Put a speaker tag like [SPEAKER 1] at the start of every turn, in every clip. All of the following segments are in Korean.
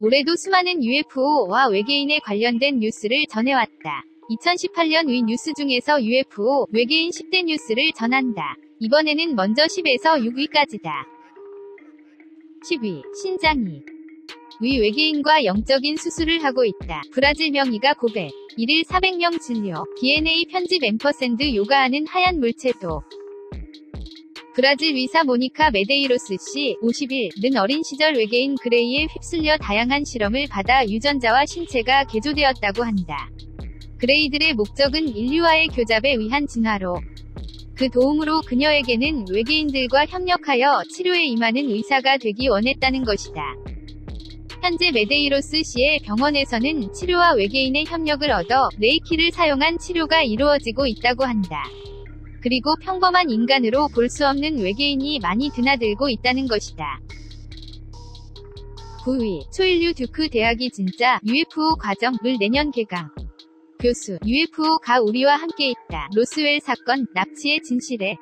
[SPEAKER 1] 올해도 수많은 UFO와 외계인에 관련된 뉴스를 전해왔다. 2018년 위 뉴스 중에서 UFO, 외계인 10대 뉴스를 전한다. 이번에는 먼저 10에서 6위까지다. 10위, 신장이. 위 외계인과 영적인 수술을 하고 있다. 브라질 명의가 고백. 1일 400명 진료. DNA 편집 앰퍼샌드 요가하는 하얀 물체도. 브라질 의사 모니카 메데이로스 씨, 50일는 어린 시절 외계인 그레이에 휩쓸려 다양한 실험을 받아 유전자와 신체가 개조되었다고 한다. 그레이들의 목적은 인류와의 교잡에 의한 진화로. 그 도움으로 그녀에게는 외계인들과 협력하여 치료에 임하는 의사가 되기 원했다는 것이다. 현재 메데이로스 씨의 병원에서는 치료와 외계인의 협력을 얻어 레이키를 사용한 치료가 이루어지고 있다고 한다. 그리고 평범한 인간으로 볼 수 없는 외계인이 많이 드나들고 있다는 것이다. 9위, 초인류 듀크 대학이 진짜 UFO 과정을 내년 개강. 교수, UFO가 우리와 함께 있다. 로스웰 사건, 납치의 진실에.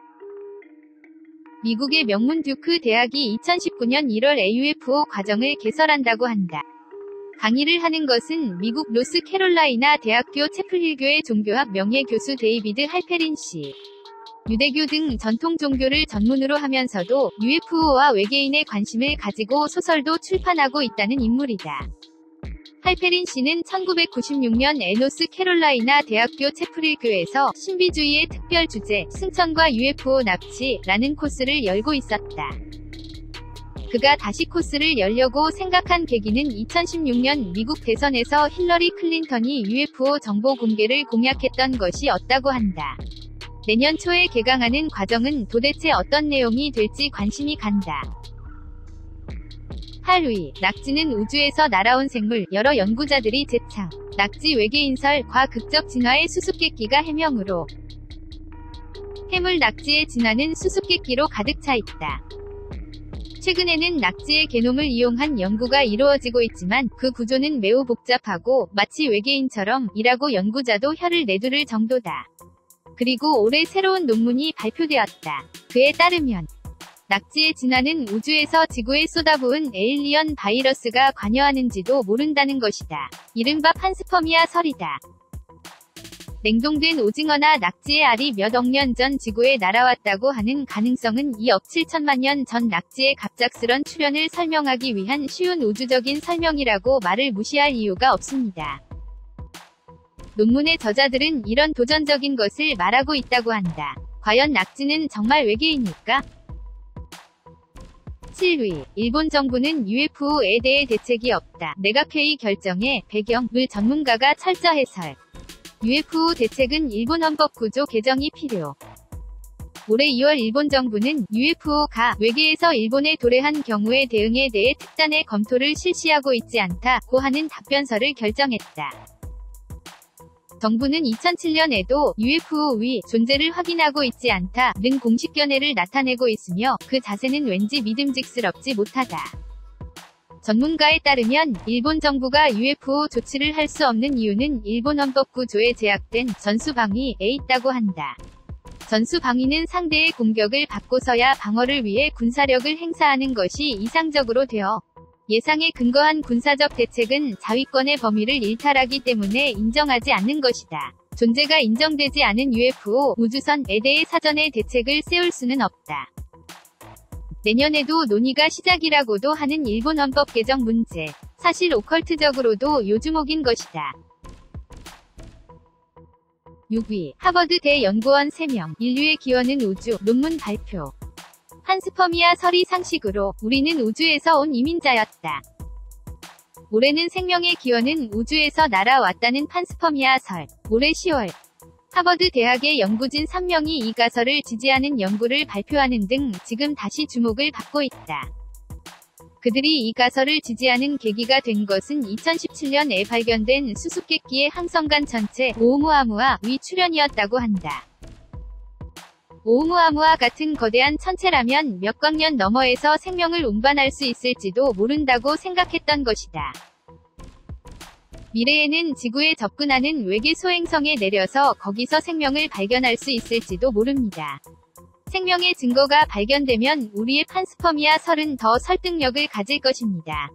[SPEAKER 1] 미국의 명문 듀크 대학이 2019년 1월에 UFO 과정을 개설한다고 한다. 강의를 하는 것은 미국 노스캐롤라이나 대학교 채플힐교의 종교학 명예교수 데이비드 할페린 씨. 유대교 등 전통 종교를 전문으로 하면서도 UFO와 외계인에 관심을 가지고 소설도 출판하고 있다는 인물이다. 할페린 씨는 1996년 노스캐롤라이나 대학교 채플힐교에서 신비주의의 특별 주제, 승천과 UFO 납치라는 코스를 열고 있었다. 그가 다시 코스를 열려고 생각한 계기는 2016년 미국 대선에서 힐러리 클린턴이 UFO 정보 공개를 공약했던 것이었다고 한다. 내년 초에 개강하는 과정은 도대체 어떤 내용이 될지 관심이 간다. 8위, 낙지는 우주에서 날아온 생물, 여러 연구자들이 재창. 낙지 외계인설, 과극적 진화의 수수께끼가 해명으로. 해물 낙지의 진화는 수수께끼로 가득 차 있다. 최근에는 낙지의 게놈을 이용한 연구가 이루어지고 있지만 그 구조는 매우 복잡하고 마치 외계인처럼 이라고 연구자도 혀를 내두를 정도다. 그리고 올해 새로운 논문이 발표되었다. 그에 따르면 낙지의 진화는 우주에서 지구에 쏟아부은 에일리언 바이러스가 관여하는지도 모른다는 것이다. 이른바 판스퍼미아 설이다. 냉동된 오징어나 낙지의 알이 몇 억 년 전 지구에 날아왔다고 하는 가능성은 2억 7천만 년 전 낙지의 갑작스런 출현을 설명하기 위한 쉬운 우주적인 설명이라고 말을 무시할 이유가 없습니다. 논문의 저자들은 이런 도전적인 것을 말하고 있다고 한다. 과연 낙지는 정말 외계인일까? 7위, 일본 정부는 UFO에 대해 대책이 없다. 내각회의 결정의 배경을 전문가가 철저 해설. UFO 대책은 일본 헌법 구조 개정이 필요. 올해 2월 일본 정부는 UFO가 외계에서 일본에 도래한 경우의 대응에 대해 특단의 검토를 실시하고 있지 않다고 하는 답변서를 결정했다. 정부는 2007년에도 UFO의 존재를 확인하고 있지 않다는 공식 견해를 나타내고 있으며 그 자세는 왠지 믿음직스럽지 못하다. 전문가에 따르면 일본 정부가 UFO 조치를 할 수 없는 이유는 일본 헌법 구조에 제약된 전수방위에 있다고 한다. 전수방위는 상대의 공격을 받고서야 방어를 위해 군사력을 행사하는 것이 이상적으로 되어 예상에 근거한 군사적 대책은 자위권의 범위를 일탈하기 때문에 인정하지 않는 것이다. 존재가 인정되지 않은 UFO 우주선에 대해 사전에 대책을 세울 수는 없다. 내년에도 논의가 시작이라고도 하는 일본 헌법 개정 문제. 사실 오컬트적으로도 요주목인 것이다. 6위, 하버드대 연구원 3명, 인류의 기원은 우주, 논문 발표. 판스퍼미아 설이 상식으로, 우리는 우주에서 온 이민자였다. 올해는 생명의 기원은 우주에서 날아왔다는 판스퍼미아 설. 올해 10월, 하버드 대학의 연구진 3명이 이 가설을 지지하는 연구를 발표하는 등 지금 다시 주목을 받고 있다. 그들이 이 가설을 지지하는 계기가 된 것은 2017년에 발견된 수수께끼의 항성간 천체 오umuamua의 출현이었다고 한다. 오umuamua 같은 거대한 천체라면 몇 광년 너머에서 생명을 운반할 수 있을지도 모른다고 생각했던 것이다. 미래에는 지구에 접근하는 외계 소행성에 내려서 거기서 생명을 발견할 수 있을지도 모릅니다. 생명의 증거가 발견되면 우리의 판스퍼미아 설은 더 설득력을 가질 것입니다.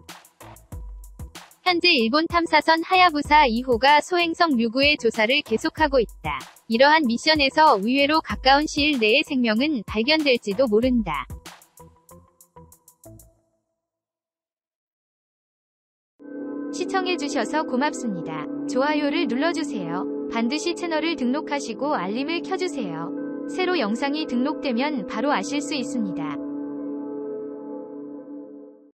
[SPEAKER 1] 현재 일본 탐사선 하야부사 2호가 소행성 류구의 조사를 계속하고 있다. 이러한 미션에서 의외로 가까운 시일 내에 생명은 발견될지도 모른다. 시청해주셔서 고맙습니다. 좋아요를 눌러주세요. 반드시 채널을 등록하시고 알림을 켜주세요. 새로 영상이 등록되면 바로 아실 수 있습니다.